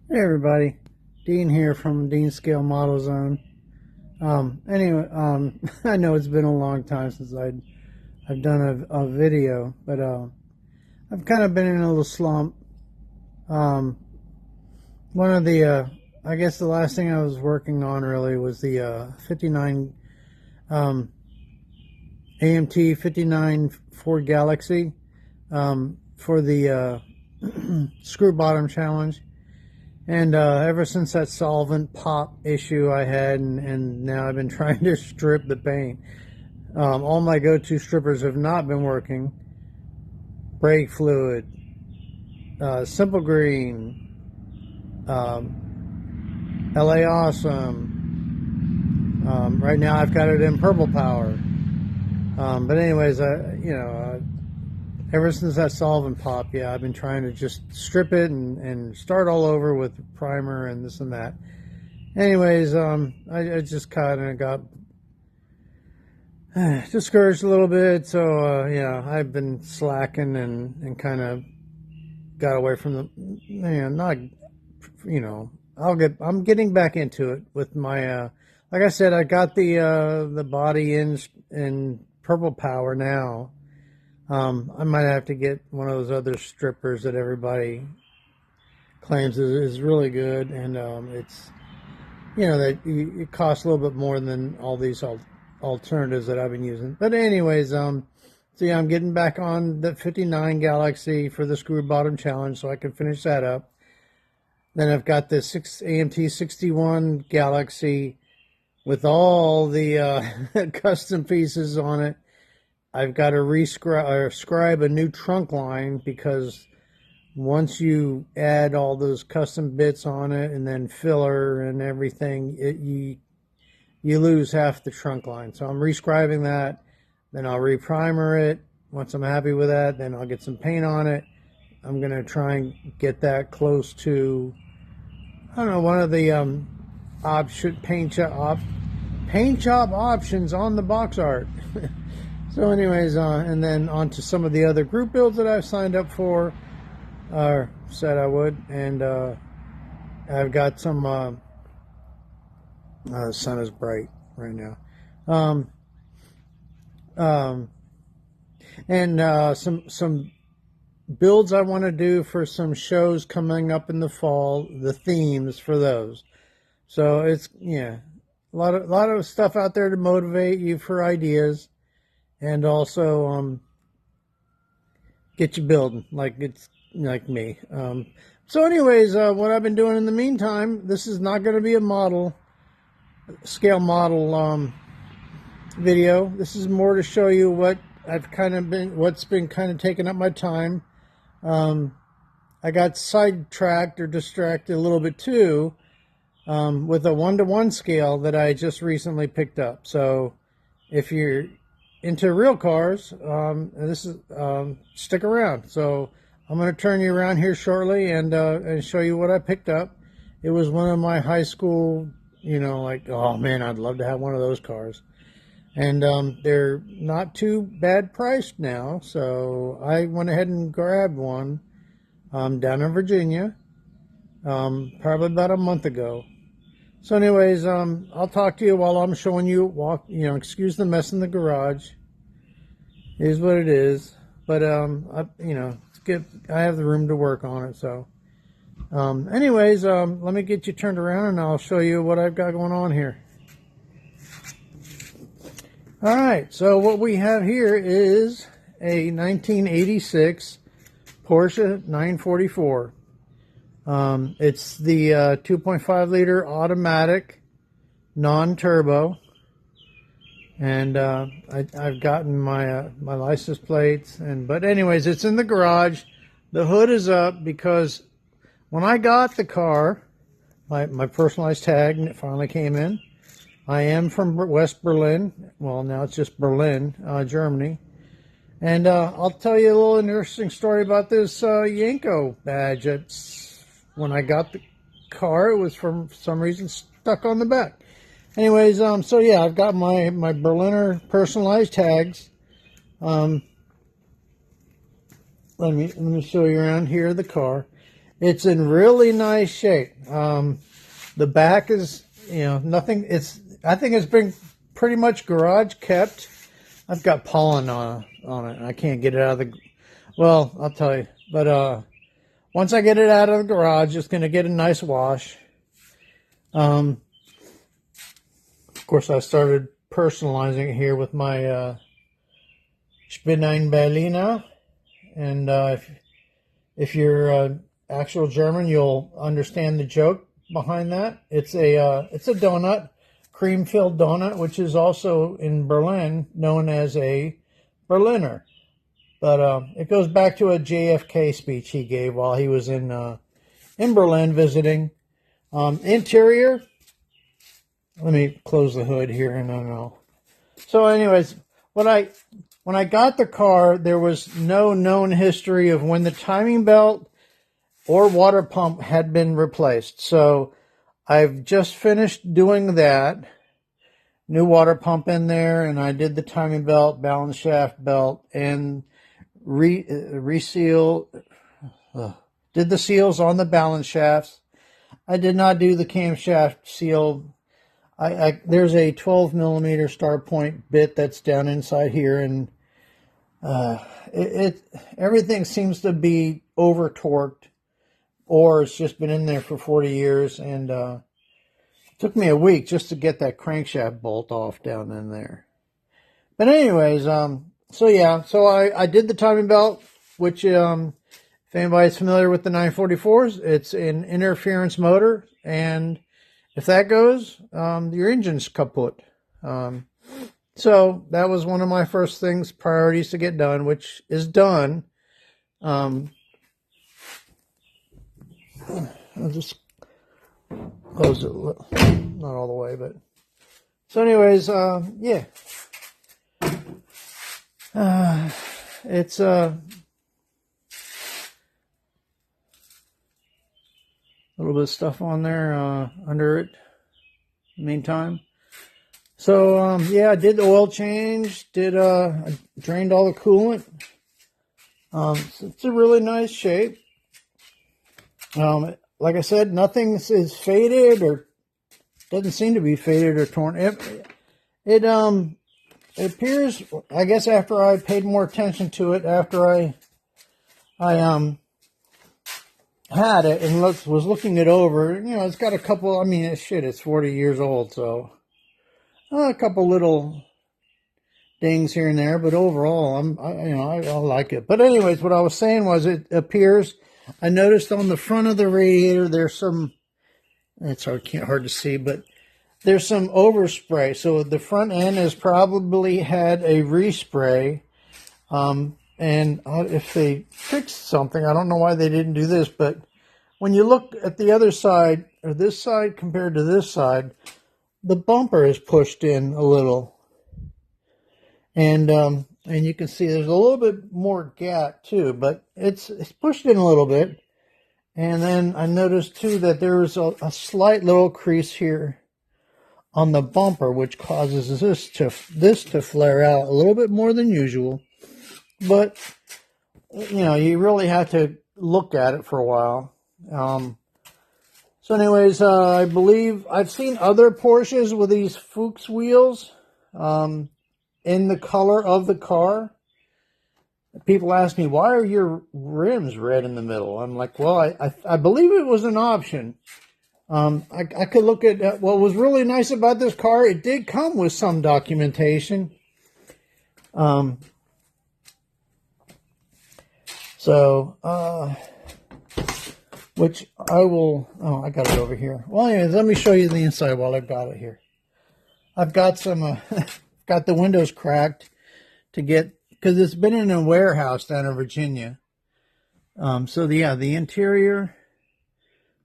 Hey everybody, Dean here from Dean Scale Model Zone. Anyway, I know it's been a long time since I've done a video, but I've kind of been in a little slump. Um, one of the I guess the last thing I was working on really was the 59 um, AMT 59 Ford Galaxy for the screw bottom challenge. And ever since that solvent pop issue I had, and now I've been trying to strip the paint. All my go-to strippers have not been working. Brake fluid, simple green, LA Awesome. Right now I've got it in purple power. But anyways, ever since that solvent pop, yeah, I've been trying to just strip it and start all over with primer and this and that. Anyways, I just kind of got discouraged a little bit, so yeah, I've been slacking and kind of got away from the, not, I'm getting back into it with my, like I said, I got the body in purple power now. I might have to get one of those other strippers that everybody claims is really good, and it's, that it costs a little bit more than all these alternatives that I've been using. But anyways, so yeah, I'm getting back on the 59 Galaxy for the screw bottom challenge so I can finish that up. Then I've got the AMT 61 Galaxy with all the custom pieces on it. I've got to rescribe a new trunk line because once you add all those custom bits on it and then filler and everything, you lose half the trunk line. So I'm rescribing that. Then I'll reprimer it. Once I'm happy with that, then I'll get some paint on it. I'm going to try and get that close to, I don't know, one of the paint job options on the box art. So anyways, and then on to some of the other group builds that I've signed up for, or said I would, and I've got some, the sun is bright right now, and some builds I want to do for some shows coming up in the fall, the themes for those. So it's, yeah, a lot of stuff out there to motivate you for ideas. And also get you building like it's like me. So anyways, what I've been doing in the meantime, this is not going to be a scale model video. This is more to show you what what's been kind of taking up my time. I got sidetracked or distracted a little bit too with a 1-to-1 scale that I just recently picked up. So if you're into real cars, stick around. So I'm going to turn you around here shortly and show you what I picked up. It was one of my high school, like, oh man, I'd love to have one of those cars. And they're not too bad priced now, so I went ahead and grabbed one down in Virginia, probably about a month ago. So anyways, I'll talk to you while I'm showing you, excuse the mess in the garage. It is what it is. But, it's good. I have the room to work on it. So, anyways, let me get you turned around and I'll show you what I've got going on here. All right. So what we have here is a 1986 Porsche 944. It's the 2.5 liter automatic, non-turbo, and I've gotten my my license plates, but anyways, it's in the garage. The hood is up because when I got the car, my personalized tag, and it finally came in. I am from West Berlin. Well, now it's just Berlin, Germany. And I'll tell you a little interesting story about this Yanko badge. When I got the car, it was for some reason stuck on the back. Anyways, so yeah, I've got my Berliner personalized tags. Let me show you around here the car. It's in really nice shape. The back is, nothing. I think it's been pretty much garage kept. I've got pollen on it. I can't get it out of the. Well, I'll tell you. But once I get it out of the garage, it's going to get a nice wash. Of course, I started personalizing it here with my Spinnlein Berliner, and if you're actual German, you'll understand the joke behind that. It's a donut, cream-filled donut, which is also in Berlin known as a Berliner. But it goes back to a JFK speech he gave while he was in Berlin visiting. Interior. Let me close the hood here, and I know. So, anyways, when I got the car, there was no known history of when the timing belt or water pump had been replaced. So I've just finished doing that. New water pump in there, and I did the timing belt, balance shaft belt, and reseal. Did the seals on the balance shafts. I did not do the camshaft seal. There's a 12 millimeter star point bit that's down inside here, and everything seems to be over torqued, or it's just been in there for 40 years, and it took me a week just to get that crankshaft bolt off down in there. But anyways, so I did the timing belt, which if anybody's familiar with the 944s, it's an interference motor, and if that goes, your engine's kaput. So that was one of my first priorities to get done, which is done. I'll just close it, not all the way, but so anyways, yeah. It's a little bit of stuff on there under it in the meantime. So yeah, I did the oil change, I drained all the coolant. So it's a really nice shape. Like I said, nothing is faded or doesn't seem to be faded or torn. It appears, I guess, after I paid more attention to it, after I had it and was looking it over, it's got a couple. I mean, it's 40 years old, so a couple little dings here and there, but overall, I like it. But anyways, what I was saying was, it appears. I noticed on the front of the radiator there's some. It's hard to see, but there's some overspray. So the front end has probably had a respray. And if they fixed something, I don't know why they didn't do this, but when you look at the other side, or this side compared to this side, the bumper is pushed in a little. And you can see there's a little bit more gap too, but it's pushed in a little bit. And then I noticed too that there is a slight little crease here on the bumper, which causes this to flare out a little bit more than usual. But you really have to look at it for a while. So anyways, I believe I've seen other Porsches with these Fuchs wheels in the color of the car. People ask me, why are your rims red in the middle? I'm like, well, I believe it was an option. I could look at what was really nice about this car. It did come with some documentation. Which I will, I got it over here. Well, anyways, let me show you the inside while I've got it here. I've got some, got the windows cracked because it's been in a warehouse down in Virginia. So the interior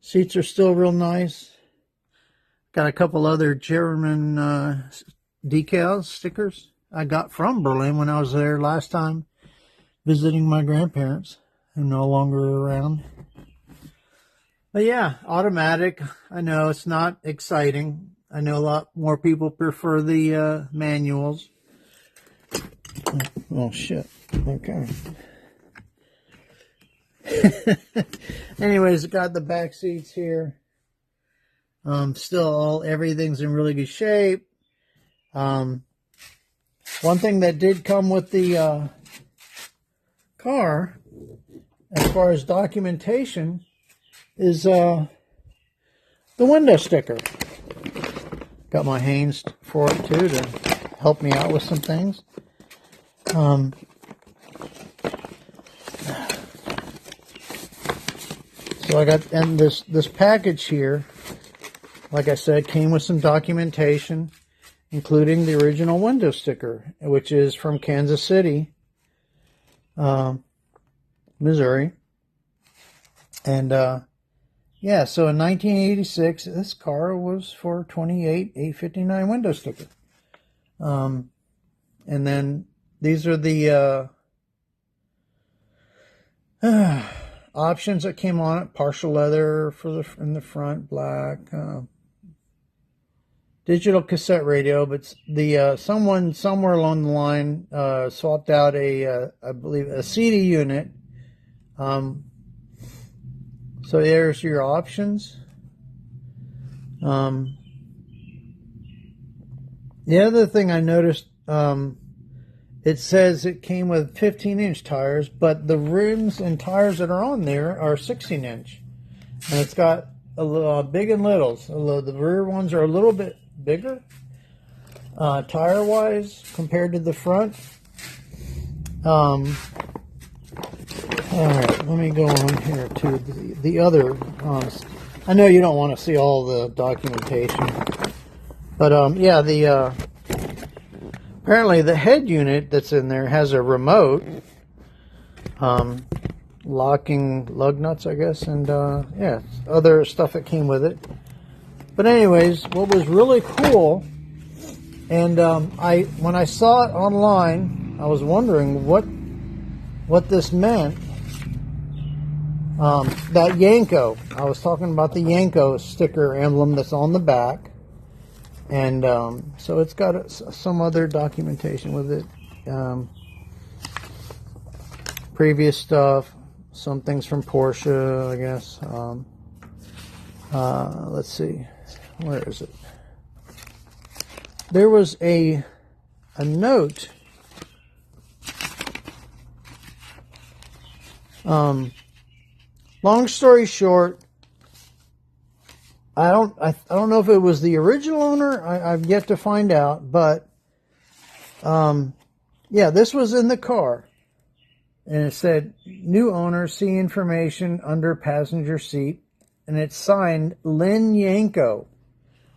seats are still real nice. Got a couple other German decals, stickers I got from Berlin when I was there last time visiting my grandparents, who are no longer around. But yeah, automatic. I know it's not exciting. I know a lot more people prefer the manuals. Oh shit. Okay. Anyways, got the back seats here. Still everything's in really good shape. One thing that did come with the car, as far as documentation, is the window sticker. Got my Haynes for it too to help me out with some things. So I got, and this package here, like I said, came with some documentation, including the original window sticker, which is from Kansas City, Missouri. And yeah, so in 1986, this car was for $28,859 window sticker. And then these are the options that came on it: partial leather in the front, black, digital cassette radio. But the someone somewhere along the line swapped out I believe a CD unit. So there's your options. The other thing I noticed, it says it came with 15-inch tires, but the rims and tires that are on there are 16-inch. And it's got a little big and littles. The rear ones are a little bit bigger, tire-wise, compared to the front. All right, let me go on here to the other. I know you don't want to see all the documentation, but yeah, apparently the head unit that's in there has a remote, locking lug nuts, I guess, and yeah, other stuff that came with it. But anyways, what was really cool, and when I saw it online, I was wondering what this meant. That Yanko, I was talking about the Yanko sticker emblem that's on the back, and so it's got some other documentation with it, previous stuff, some things from Porsche, I guess. Let's see, where is it? There was a note. Long story short, I don't know if it was the original owner. I've yet to find out, but yeah, this was in the car, and it said new owner, see information under passenger seat, and it's signed Lynn Yanko,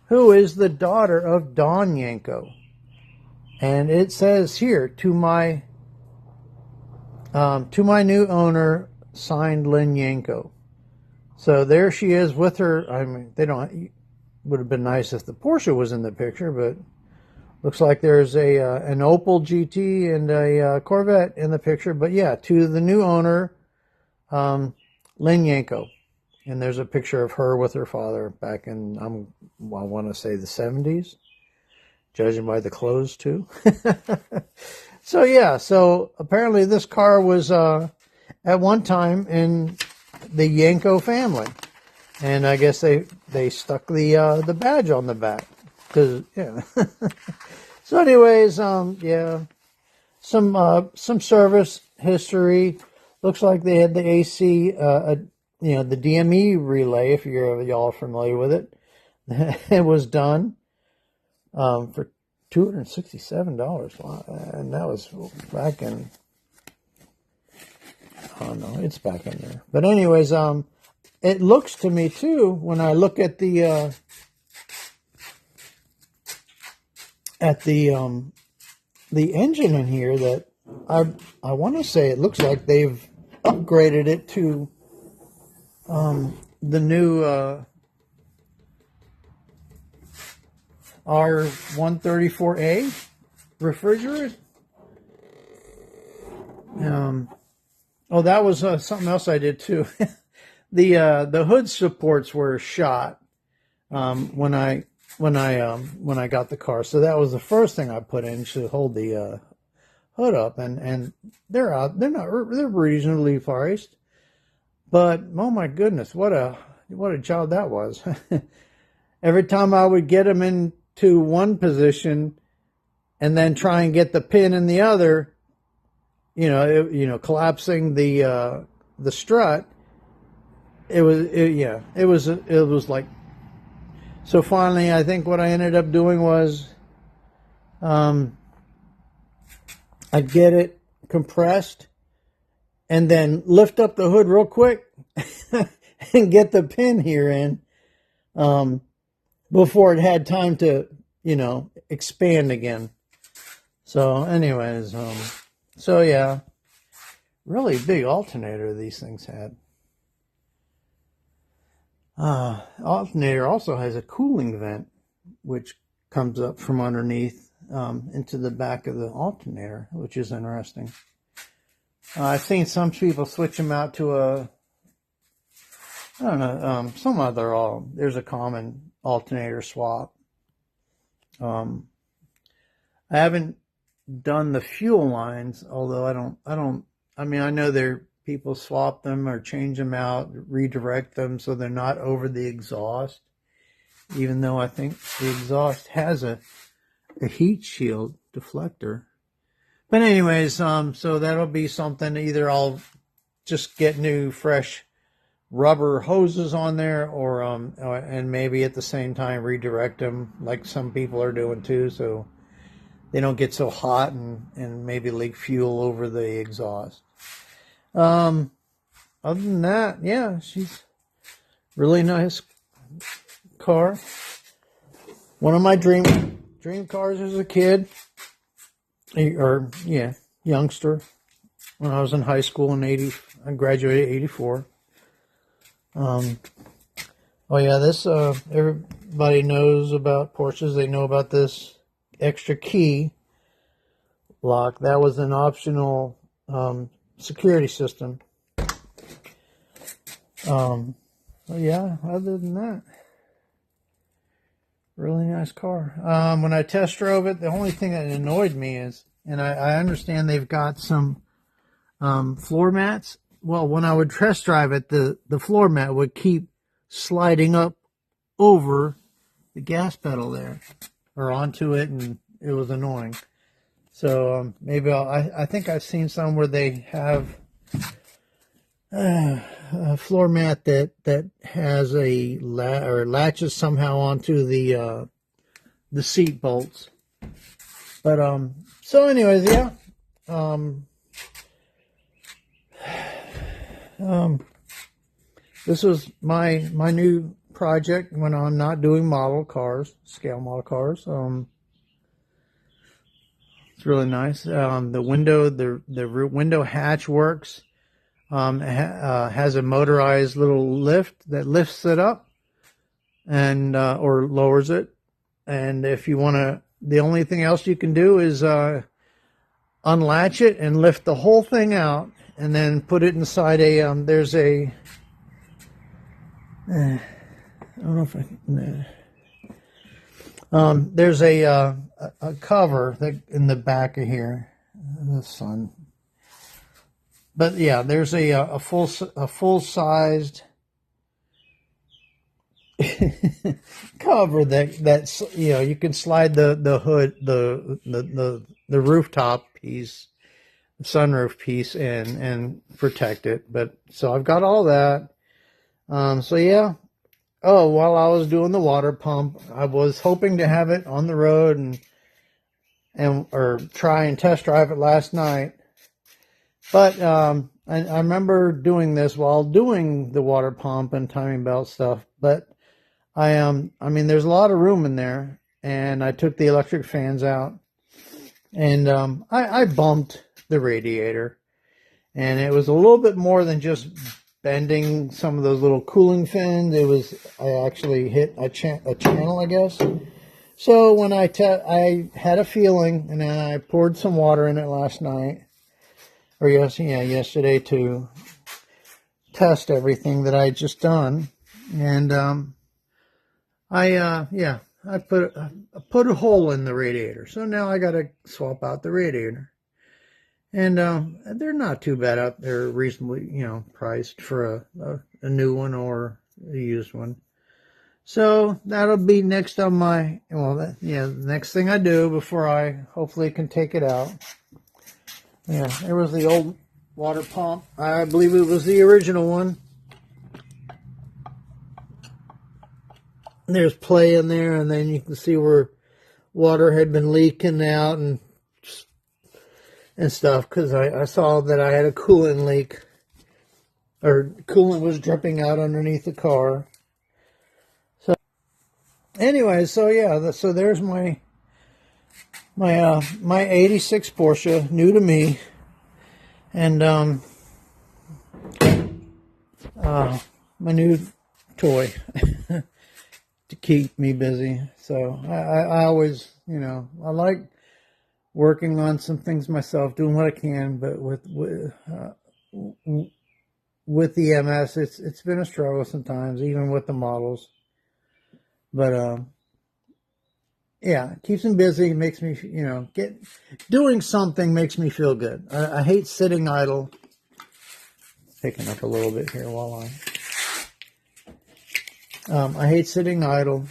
who is the daughter of Don Yanko, and it says here to my new owner, signed Lynn Yanko. So there she is with her. I mean, would have been nice if the Porsche was in the picture, but looks like there's an Opel GT and a Corvette in the picture. But yeah, to the new owner, Lynn Yanko. And there's a picture of her with her father back in, I want to say the 70s, judging by the clothes too. So yeah, so apparently this car was at one time in the Yanko family, and I guess they stuck the badge on the back, because yeah. So anyways, yeah, some service history. Looks like they had the AC, the DME relay, if y'all are familiar with it. It was done for $267. Wow. And that was back in, oh no, it's back in there. But anyways, it looks to me too, when I look at the engine in here, that I want to say it looks like they've upgraded it to the new R134A refrigerant. Oh, that was something else I did too. The hood supports were shot when I got the car, so that was the first thing I put in to hold the hood up, and they're reasonably priced. But oh my goodness, what a job that was. Every time I would get them into one position and then try and get the pin in the other, collapsing the strut, it was like. So finally, I think what I ended up doing was, I'd get it compressed and then lift up the hood real quick and get the pin here in, before it had time to, expand again. So anyways, so yeah, really big alternator these things had. Alternator also has a cooling vent, which comes up from underneath into the back of the alternator, which is interesting. I've seen some people switch them out to I don't know, there's a common alternator swap. I haven't done the fuel lines, although I know people swap them or change them out, redirect them so they're not over the exhaust, even though I think the exhaust has a heat shield deflector. But anyways, so that'll be something. Either I'll just get new, fresh rubber hoses on there, or and maybe at the same time redirect them, like some people are doing too, so they don't get so hot and maybe leak fuel over the exhaust. Other than that, yeah, she's really nice car. One of my dream cars as a kid, or youngster, when I was in high school I graduated '84. Oh yeah, this everybody knows about Porsches. They know about this extra key lock. That was an optional security system. Yeah, other than that, really nice car. When I test drove it, the only thing that annoyed me is, and I understand they've got some floor mats. Well, when I would test drive it, the floor mat would keep sliding up over the gas pedal there, or onto it, and it was annoying. So maybe I think I've seen some where they have a floor mat that has or latches somehow onto the seat bolts. But so anyways, yeah. This was my new project when I'm not doing scale model cars. It's really nice. The window hatch works. Has a motorized little lift that lifts it up and or lowers it. And if you want to, the only thing else you can do is unlatch it and lift the whole thing out, and then put it inside a there's a I don't know if I can. There's a cover that in the back of here. The sun. But yeah, there's a full sized cover that's you can slide the hood, the rooftop piece, the sunroof piece, and protect it. But so I've got all that. So yeah. Oh, while I was doing the water pump, I was hoping to have it on the road or try and test drive it last night. But I remember doing this while doing the water pump and timing belt stuff. But I mean, there's a lot of room in there, and I took the electric fans out, and I bumped the radiator, and it was a little bit more than just bending some of those little cooling fins. I actually hit a channel, I guess. So when I had a feeling, and then I poured some water in it last night, or yesterday, to test everything that I had just done. And I put a hole in the radiator. So now I got to swap out the radiator. And they're not too bad up. They're reasonably, priced for a new one or a used one. So that'll be next on my, the next thing I do before I hopefully can take it out. Yeah, there was the old water pump. I believe it was the original one. There's play in there, and then you can see where water had been leaking out and stuff, because I saw that I had a coolant leak, or coolant was dripping out underneath the car. So anyway, so yeah, so there's my 86 Porsche, new to me, and my new toy to keep me busy. So I always, I like working on some things myself, doing what I can, but with the MS, it's been a struggle sometimes, even with the models. But yeah, it keeps me busy, makes me, doing something makes me feel good. I hate sitting idle. Picking up a little bit here while I hate sitting idle.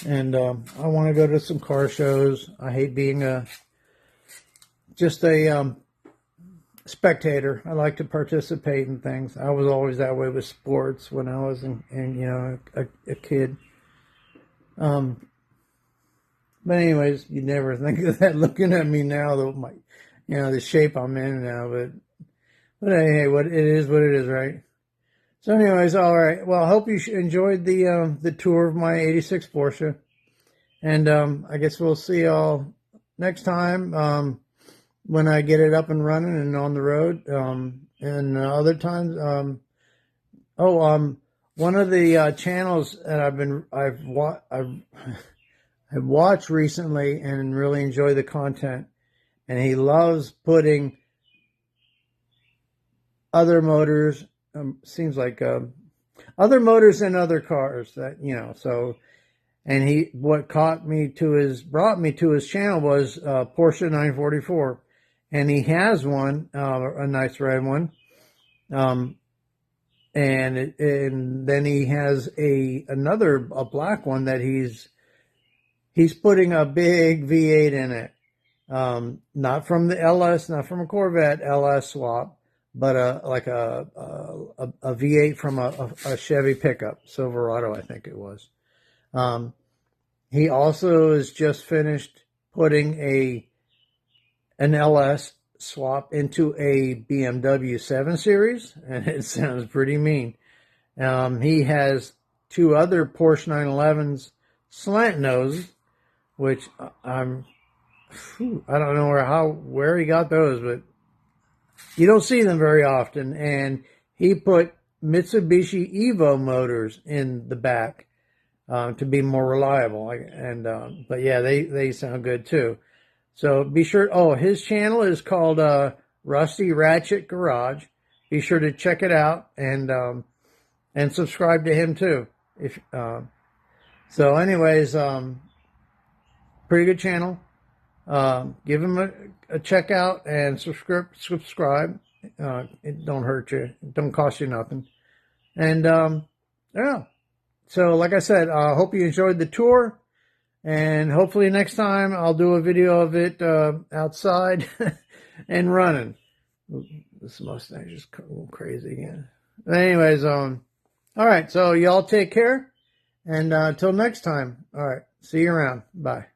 And I want to go to some car shows. I hate being just a spectator. I like to participate in things. I was always that way with sports when I was a kid. But anyways, you never think of that looking at me now, though, the shape I'm in now. But hey, it is what it is, right? So anyways, all right. Well, I hope you enjoyed the tour of my 86 Porsche. And I guess we'll see y'all next time when I get it up and running and on the road. And other times, one of the channels that I've watched recently and really enjoy the content, and he loves putting other motors. Seems like other motors in other cars that, so, and what brought me to his channel was Porsche 944, and he has one, a nice red one, and then he has a black one that he's putting a big V8 in it, not from the LS, not from a Corvette LS swap, but like a V8 from a Chevy pickup, Silverado, I think it was. He also has just finished putting an LS swap into a BMW 7 Series, and it sounds pretty mean. He has two other Porsche 911s slant nose, which I don't know where he got those, but you don't see them very often. And he put Mitsubishi Evo motors in the back to be more reliable. But yeah, they sound good too. So be sure. Oh, his channel is called Rusty Ratchet Garage. Be sure to check it out and subscribe to him too. So, anyways, pretty good channel. Give him a check out and subscribe. It don't hurt you. It don't cost you nothing. And yeah. So like I said, I hope you enjoyed the tour, and hopefully next time I'll do a video of it outside and running. This mustache is going crazy again. But anyways, all right. So y'all take care, and until next time. All right. See you around. Bye.